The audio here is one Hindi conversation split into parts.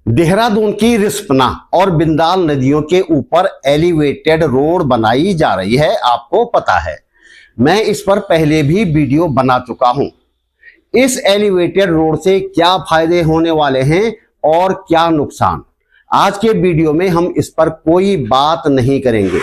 देहरादून की रिस्पना और बिंदाल नदियों के ऊपर एलिवेटेड रोड बनाई जा रही है। आपको पता है, मैं इस पर पहले भी वीडियो बना चुका हूं। इस एलिवेटेड रोड से क्या फायदे होने वाले हैं और क्या नुकसान, आज के वीडियो में हम इस पर कोई बात नहीं करेंगे।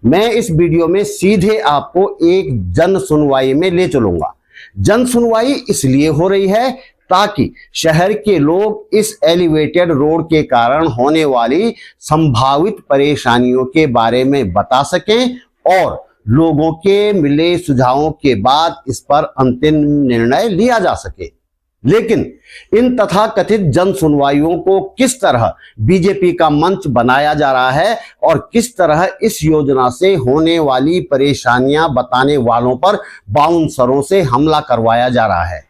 मैं इस वीडियो में सीधे आपको एक जन सुनवाई में ले चलूंगा। जन सुनवाई इसलिए हो रही है ताकि शहर के लोग इस एलिवेटेड रोड के कारण होने वाली संभावित परेशानियों के बारे में बता सकें और लोगों के मिले सुझावों के बाद इस पर अंतिम निर्णय लिया जा सके। लेकिन इन तथाकथित जन सुनवाइयों को किस तरह बीजेपी का मंच बनाया जा रहा है और किस तरह इस योजना से होने वाली परेशानियां बताने वालों पर बाउंसरों से हमला करवाया जा रहा है,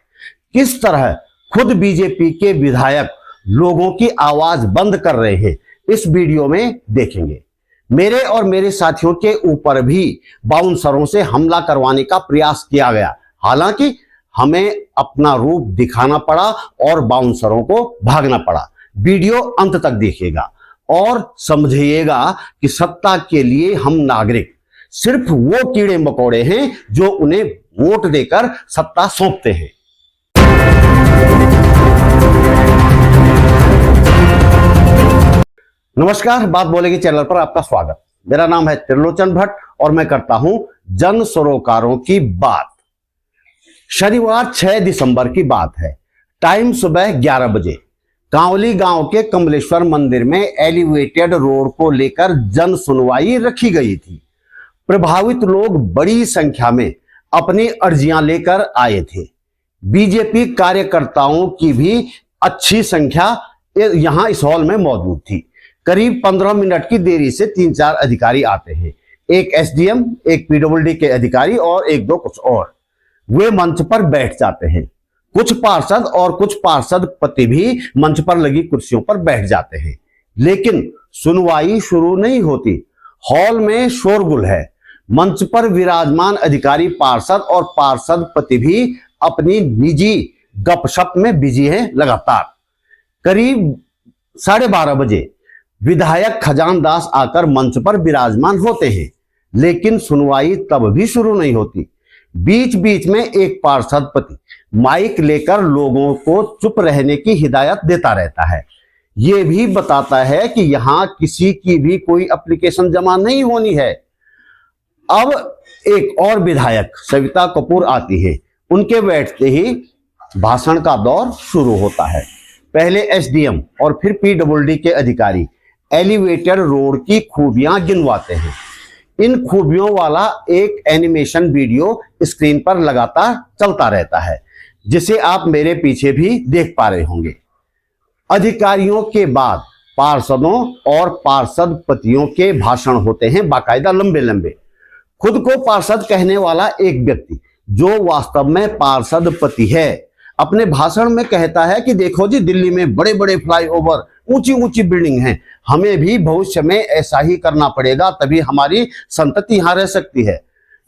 किस तरह खुद बीजेपी के विधायक लोगों की आवाज बंद कर रहे हैं, इस वीडियो में देखेंगे। मेरे और मेरे साथियों के ऊपर भी बाउंसरों से हमला करवाने का प्रयास किया गया, हालांकि हमें अपना रूप दिखाना पड़ा और बाउंसरों को भागना पड़ा। वीडियो अंत तक देखिएगा और समझिएगा कि सत्ता के लिए हम नागरिक सिर्फ वो कीड़े मकोड़े हैं जो उन्हें वोट देकर सत्ता सौंपते हैं। नमस्कार, बात बोलेगी चैनल पर आपका स्वागत। मेरा नाम है त्रिलोचन भट्ट और मैं करता हूं जन सरोकारों की बात। शनिवार 6 दिसंबर की बात है। टाइम सुबह 11 बजे कांवली गांव के कमलेश्वर मंदिर में एलिवेटेड रोड को लेकर जन सुनवाई रखी गई थी। प्रभावित लोग बड़ी संख्या में अपनी अर्जियां लेकर आए थे। बीजेपी कार्यकर्ताओं की भी अच्छी संख्या यहां इस हॉल में मौजूद थी। करीब 15 मिनट की देरी से 3-4 अधिकारी आते हैं, एक एसडीएम, एक पीडब्ल्यूडी के अधिकारी और एक दो कुछ और। वे मंच पर बैठ जाते हैं। कुछ पार्षद और कुछ पार्षद पति भी मंच पर लगी कुर्सियों पर बैठ जाते हैं, लेकिन सुनवाई शुरू नहीं होती। हॉल में शोरगुल है। मंच पर विराजमान अधिकारी पार्षद और पार्षद पति भी अपनी निजी गपशप में बिजी हैं लगातार। करीब 12:30 बजे विधायक खजानदास आकर मंच पर विराजमान होते हैं, लेकिन सुनवाई तब भी शुरू नहीं होती। बीच बीच में एक पार्षद पति माइक लेकर लोगों को चुप रहने की हिदायत देता रहता है। यह भी बताता है कि यहां किसी की भी कोई एप्लीकेशन जमा नहीं होनी है। अब एक और विधायक सविता कपूर आती है। उनके बैठते ही भाषण का दौर शुरू होता है। पहले एसडीएम और फिर पीडब्ल्यूडी के अधिकारी एलिवेटेड रोड की खूबियां गिनवाते हैं। इन खूबियों वाला एक एनिमेशन वीडियो स्क्रीन पर लगातार चलता रहता है, जिसे आप मेरे पीछे भी देख पा रहे होंगे। अधिकारियों के बाद पार्षदों और पार्षद पतियों के भाषण होते हैं, बाकायदा लंबे लंबे। खुद को पार्षद कहने वाला एक व्यक्ति, जो वास्तव में पार्षद पति है, अपने भाषण में कहता है कि देखो जी, दिल्ली में बड़े बड़े फ्लाईओवर, ऊंची ऊंची बिल्डिंग हैं, हमें भी भविष्य में ऐसा ही करना पड़ेगा, तभी हमारी संतति यहां रह सकती है।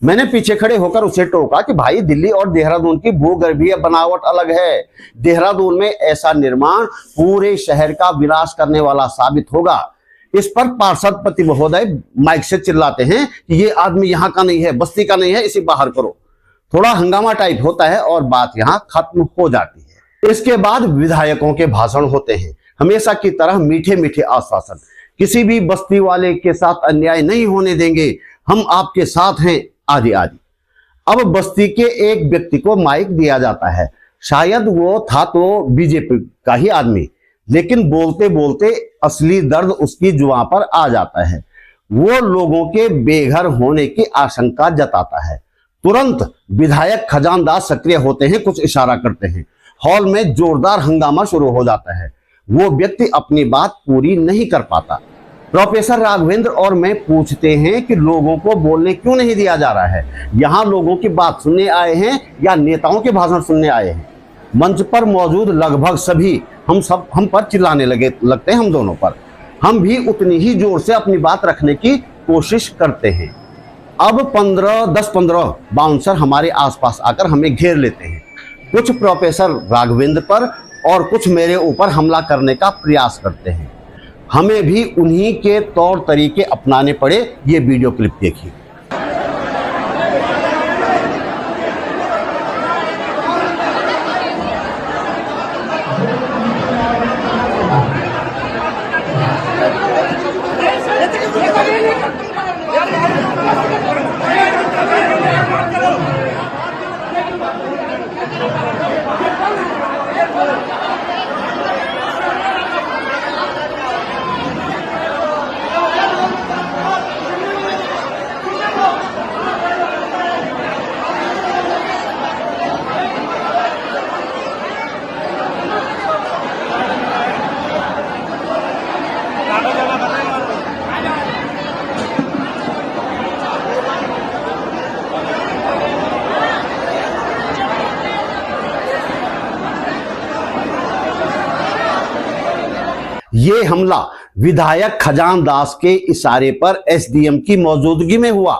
मैंने पीछे खड़े होकर उसे टोका कि भाई, दिल्ली और देहरादून की भूगर्भीय बनावट अलग है। देहरादून में ऐसा निर्माण पूरे शहर का विनाश करने वाला साबित होगा। इस पर पार्षद पति महोदय माइक से चिल्लाते हैं कि ये आदमी यहाँ का नहीं है, बस्ती का नहीं है, इसे बाहर करो। थोड़ा हंगामा टाइप होता है और बात यहां खत्म हो जाती है। इसके बाद विधायकों के भाषण होते हैं, हमेशा की तरह मीठे मीठे आश्वासन। किसी भी बस्ती वाले के साथ अन्याय नहीं होने देंगे, हम आपके साथ हैं, आदि आदि। अब बस्ती के एक व्यक्ति को माइक दिया जाता है। शायद वो था तो बीजेपी का ही आदमी, लेकिन बोलते बोलते असली दर्द उसकी जुबान पर आ जाता है। वो लोगों के बेघर होने की आशंका जताता है। तुरंत विधायक खजानदास सक्रिय होते हैं, कुछ इशारा करते हैं। हॉल में जोरदार हंगामा शुरू हो जाता है। वो व्यक्ति अपनी बात पूरी नहीं कर पाता। प्रोफेसर राघवेंद्र और मैं पूछते हैं कि लोगों को बोलने क्यों नहीं दिया जा रहा है? यहाँ लोगों की बात सुनने आए हैं या नेताओं के भाषण सुनने आए हैं? मंच पर मौजूद लगभग सभी हम पर चिल्लाने लगते हैं, हम दोनों पर। हम भी उतनी ही जोर से अपनी बात रखने की कोशिश करते हैं। अब 10-15 बाउंसर हमारे आसपास आकर हमें घेर लेते हैं। कुछ प्रोफेसर राघवेंद्र पर और कुछ मेरे ऊपर हमला करने का प्रयास करते हैं। हमें भी उन्हीं के तौर तरीके अपनाने पड़े। ये वीडियो क्लिप देखिए। ये हमला विधायक खजान दास के इशारे पर एसडीएम की मौजूदगी में हुआ।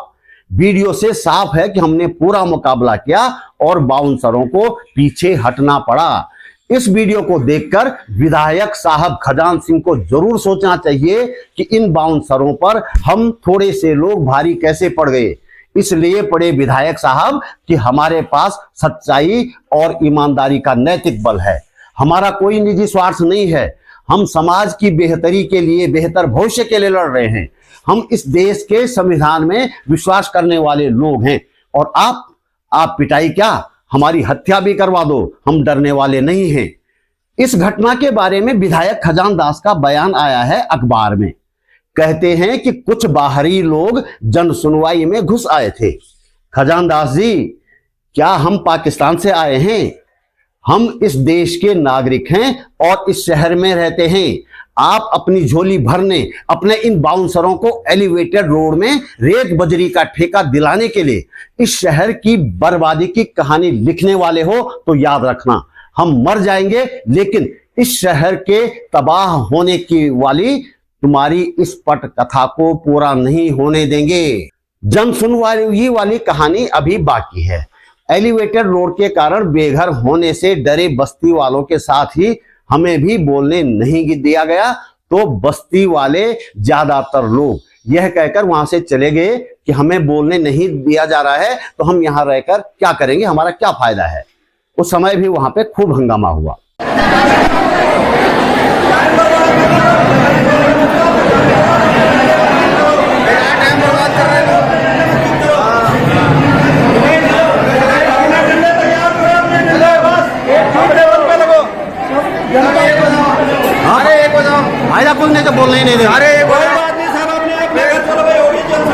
वीडियो से साफ है कि हमने पूरा मुकाबला किया और बाउंसरों को पीछे हटना पड़ा। इस वीडियो को देखकर विधायक साहब खजान सिंह को जरूर सोचना चाहिए कि इन बाउंसरों पर हम थोड़े से लोग भारी कैसे पड़ गए। इसलिए पड़े विधायक साहब कि हमारे पास सच्चाई और ईमानदारी का नैतिक बल है। हमारा कोई निजी स्वार्थ नहीं है। हम समाज की बेहतरी के लिए, बेहतर भविष्य के लिए लड़ रहे हैं। हम इस देश के संविधान में विश्वास करने वाले लोग हैं। और आप पिटाई क्या, हमारी हत्या भी करवा दो, हम डरने वाले नहीं हैं। इस घटना के बारे में विधायक खजान दास का बयान आया है अखबार में। कहते हैं कि कुछ बाहरी लोग जन सुनवाई में घुस आए थे। खजान दास जी, क्या हम पाकिस्तान से आए हैं? हम इस देश के नागरिक हैं और इस शहर में रहते हैं। आप अपनी झोली भरने अपने इन बाउंसरों को एलिवेटेड रोड में रेत बजरी का ठेका दिलाने के लिए इस शहर की बर्बादी की कहानी लिखने वाले हो तो याद रखना, हम मर जाएंगे लेकिन इस शहर के तबाह होने की वाली तुम्हारी इस पट कथा को पूरा नहीं होने देंगे। जन सुनवाई वाली कहानी अभी बाकी है। एलिवेटेड रोड के कारण बेघर होने से डरे बस्ती वालों के साथ ही हमें भी बोलने नहीं दिया गया, तो बस्ती वाले ज्यादातर लोग यह कहकर वहां से चले गए कि हमें बोलने नहीं दिया जा रहा है तो हम यहां रहकर क्या करेंगे, हमारा क्या फायदा है। उस समय भी वहां पे खूब हंगामा हुआ। आया कुछ नहीं तो बोलने ही नहीं दे। अरे कोई बात नहीं सर, अपने आप में चलो भाई, होगी जल्द।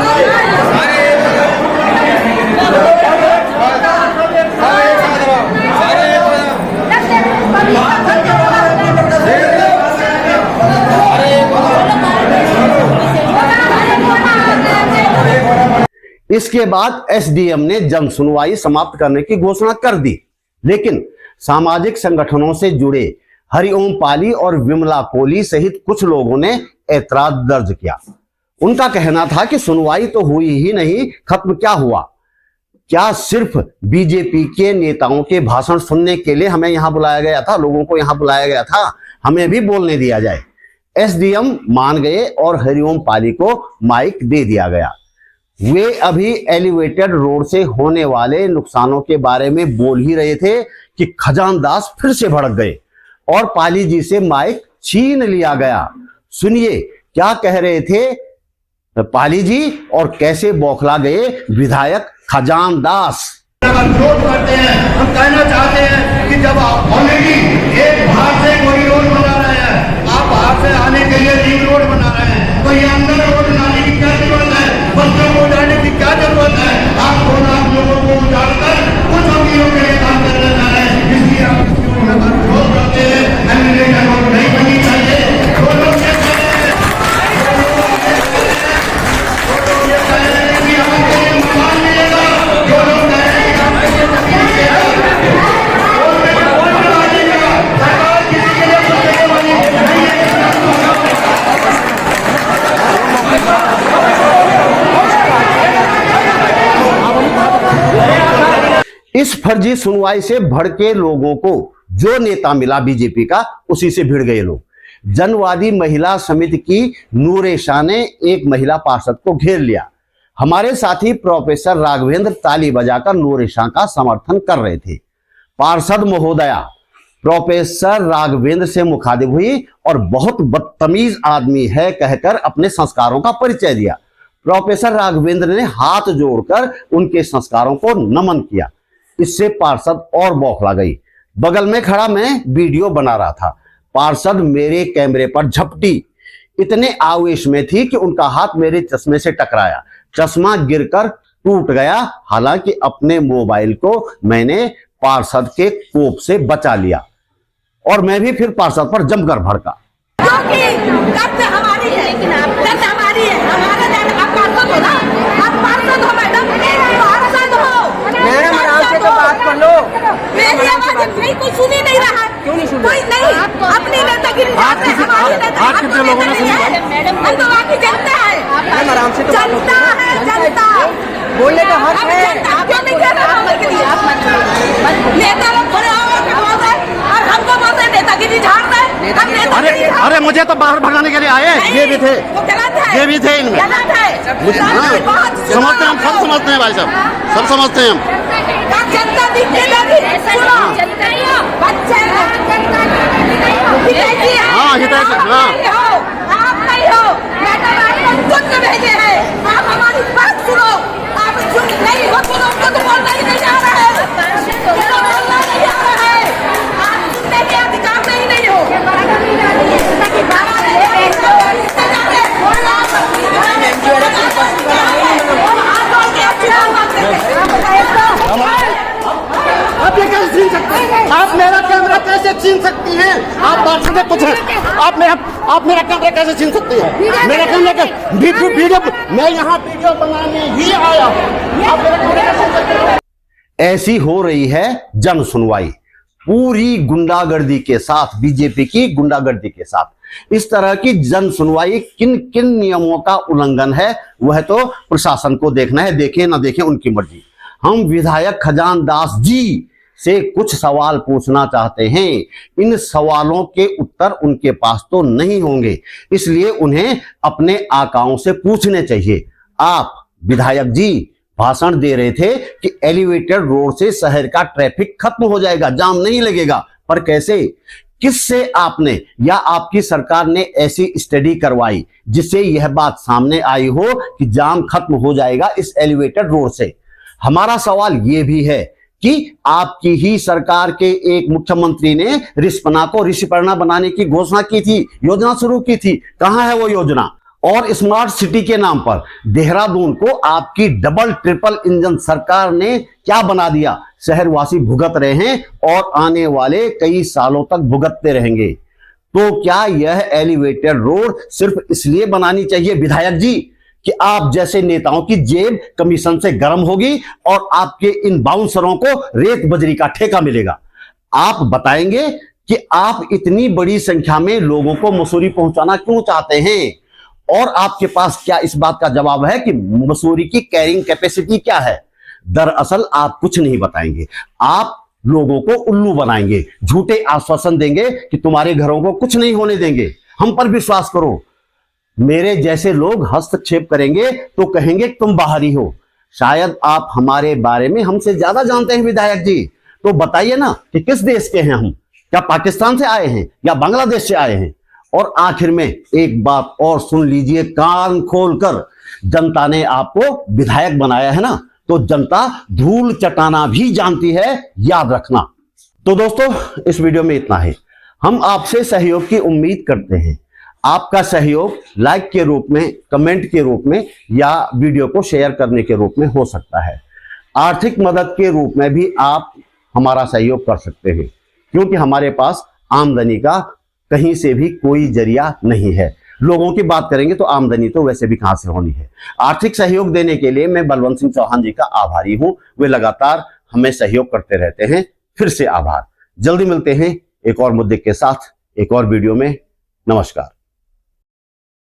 इसके बाद एसडीएम ने जन सुनवाई समाप्त करने की घोषणा कर दी, लेकिन सामाजिक संगठनों से जुड़े हरिओम पाली और विमला कोहली सहित कुछ लोगों ने ऐतराज दर्ज किया। उनका कहना था कि सुनवाई तो हुई ही नहीं, खत्म क्या हुआ? क्या सिर्फ बीजेपी के नेताओं के भाषण सुनने के लिए हमें यहां बुलाया गया था, लोगों को यहां बुलाया गया था? हमें भी बोलने दिया जाए। एसडीएम मान गए और हरिओम पाली को माइक दे दिया गया। वे अभी एलिवेटेड रोड से होने वाले नुकसानों के बारे में बोल ही रहे थे कि खजान दास फिर से भड़क गए और पाली जी से माइक छीन लिया गया। सुनिए क्या कह रहे थे पाली जी और कैसे बौखला गए विधायक खजान दास। विरोध करते हैं, हम कहना चाहते हैं कि जब आप ऑलरेडी एक बाहर से कोई रोड बना रहे हैं, आप बाहर से आने के लिए रिंग रोड बना रहे हैं, तो ये अंदर रोड बनाने की क्या जरूरत है? बच्चों को उड़ाने की क्या जरूरत है? आप 2 लाख लोगों को उजाड़कर कुछ अमीरों के लिए काम करना चाह रहे हैं, इसलिए आप विरोध करते हैं। एलिवेटेड रोड नहीं बनी चाहिए। इस फर्जी सुनवाई से भड़के लोगों को जो नेता मिला बीजेपी का उसी से भिड़ गए लोग। जनवादी महिला समिति की नूरे शाह ने एक महिला पार्षद को घेर लिया। हमारे साथी प्रोफेसर राघवेंद्र ताली बजाकर नूरे शाह का समर्थन कर रहे थे। पार्षद महोदया प्रोफेसर राघवेंद्र से मुखातिब हुई और बहुत बदतमीज आदमी है कहकर अपने संस्कारों का परिचय दिया। प्रोफेसर राघवेंद्र ने हाथ जोड़कर उनके संस्कारों को नमन किया। इससे पार्षद और बौखला गई। बगल में खड़ा मैं वीडियो बना रहा था। पार्षद मेरे कैमरे पर झपटी। इतने आवेश में थी कि उनका हाथ मेरे चश्मे से टकराया। चश्मा गिरकर टूट गया। हालांकि अपने मोबाइल को मैंने पार्षद के कोप से बचा लिया और मैं भी फिर पार्षद पर जमकर भड़का। क्योंकि कर्ज हमारी है, कर्ज हमारी है, हमारा जान आप पार्षद हो ना, आप पार्षद हो मैडम, पार्षद हो। मैडम आराम से तो बात कर लो। मेरी आवाज नहीं कोई सुन ही नहीं रहा। क्यों नहीं सुन कोई नहीं, अपनी नेतागिरी झाड़ते हैं, हमारी नेतागिरी कितने लोगों ने सुनी मैडम? हम तो बाकी जनता है, मैडम आराम से तो बात जनता है, जनता बोलने का हक है। आप क्यों नहीं कह रहे बोलने के लिए? आप नेता लोग खड़े होकर बोल रहे और हमको बोल रहे नेतागिरी झाड़ रहे। हम नेतागिरी झाड़ अरे मुझे तो बाहर भगाने के लिए आए। ये भी थे, वो गलत है, ये भी थे इनमें। गलत है। समझते हैं हम, सब समझते हैं भाई साहब, सब समझते हैं हम। जनता दिखने लगी, सुनो बच्चे हितैषी हैं। हाँ, हितैषी, हाँ। आप नहीं हो मैडम, आपको खुद ने भेजे हैं। आप हमारी बात सुनो, आप सुन नहीं हो तो उनको तो बोलना ही नहीं आ रहा है, बोलना नहीं आ रहा है। आप सुनने के अधिकार में ही नहीं हो। आप ये कैसे छीन सकते हैं? आप मेरा कैमरा कैसे छीन सकती हैं? आप पार्षद से पूछें। आप मेरा कैमरा कैसे छीन सकती हैं? मेरा कैमरा का वीडियो मैं यहाँ वीडियो बनाने ही आया हूँ। आप मेरा कैमरा कैसे छीन सकते हैं? ऐसी हो रही है जन सुनवाई, पूरी गुंडागर्दी के साथ, बीजेपी की गुंडागर्दी के साथ। इस तरह की जन सुनवाई किन किन नियमों का उल्लंघन है वह तो प्रशासन को देखना है, देखें ना देखें उनकी मर्जी। हम विधायक खजान दास जी से कुछ सवाल पूछना चाहते हैं। इन सवालों के उत्तर उनके पास तो नहीं होंगे, इसलिए उन्हें अपने आकाओं से पूछने चाहिए। आप विधायक जी भाषण दे रहे थे कि एलिवेटेड रोड से शहर का ट्रैफिक खत्म हो जाएगा, जाम नहीं लगेगा, पर कैसे, किससे आपने या आपकी सरकार ने ऐसी स्टडी करवाई जिससे यह बात सामने आई हो कि जाम खत्म हो जाएगा इस एलिवेटेड रोड से? हमारा सवाल यह भी है कि आपकी ही सरकार के एक मुख्यमंत्री ने रिस्पना को ऋषिपर्णा बनाने की घोषणा की थी, योजना शुरू की थी। कहां है वो योजना? और स्मार्ट सिटी के नाम पर देहरादून को आपकी डबल ट्रिपल इंजन सरकार ने क्या बना दिया? शहरवासी भुगत रहे हैं और आने वाले कई सालों तक भुगतते रहेंगे। तो क्या यह एलिवेटेड रोड सिर्फ इसलिए बनानी चाहिए विधायक जी कि आप जैसे नेताओं की जेब कमीशन से गर्म होगी और आपके इन बाउंसरों को रेत बजरी का ठेका मिलेगा? आप बताएंगे कि आप इतनी बड़ी संख्या में लोगों को मसूरी पहुंचाना क्यों चाहते हैं? और आपके पास क्या इस बात का जवाब है कि मसूरी की कैरिंग कैपेसिटी क्या है? दरअसल आप कुछ नहीं बताएंगे। आप लोगों को उल्लू बनाएंगे, झूठे आश्वासन देंगे कि तुम्हारे घरों को कुछ नहीं होने देंगे, हम पर विश्वास करो। मेरे जैसे लोग हस्तक्षेप करेंगे तो कहेंगे तुम बाहरी हो। शायद आप हमारे बारे में हमसे ज्यादा जानते हैं विधायक जी, तो बताइए ना कि किस देश के हैं हम? क्या पाकिस्तान से आए हैं या बांग्लादेश से आए हैं? और आखिर में एक बात और सुन लीजिए कान खोलकर, जनता ने आपको विधायक बनाया है ना, तो जनता धूल चटाना भी जानती है, याद रखना। तो दोस्तों इस वीडियो में इतना ही। हम आपसे सहयोग की उम्मीद करते हैं। आपका सहयोग लाइक के रूप में, कमेंट के रूप में या वीडियो को शेयर करने के रूप में हो सकता है। आर्थिक मदद के रूप में भी आप हमारा सहयोग कर सकते हैं, क्योंकि हमारे पास आमदनी का कहीं से भी कोई जरिया नहीं है। लोगों की बात करेंगे तो आमदनी तो वैसे भी कहां से होनी है। आर्थिक सहयोग देने के लिए मैं बलवंत सिंह चौहान जी का आभारी हूं। वे लगातार हमें सहयोग करते रहते हैं। फिर से आभार। जल्दी मिलते हैं एक और मुद्दे के साथ, एक और वीडियो में। नमस्कार।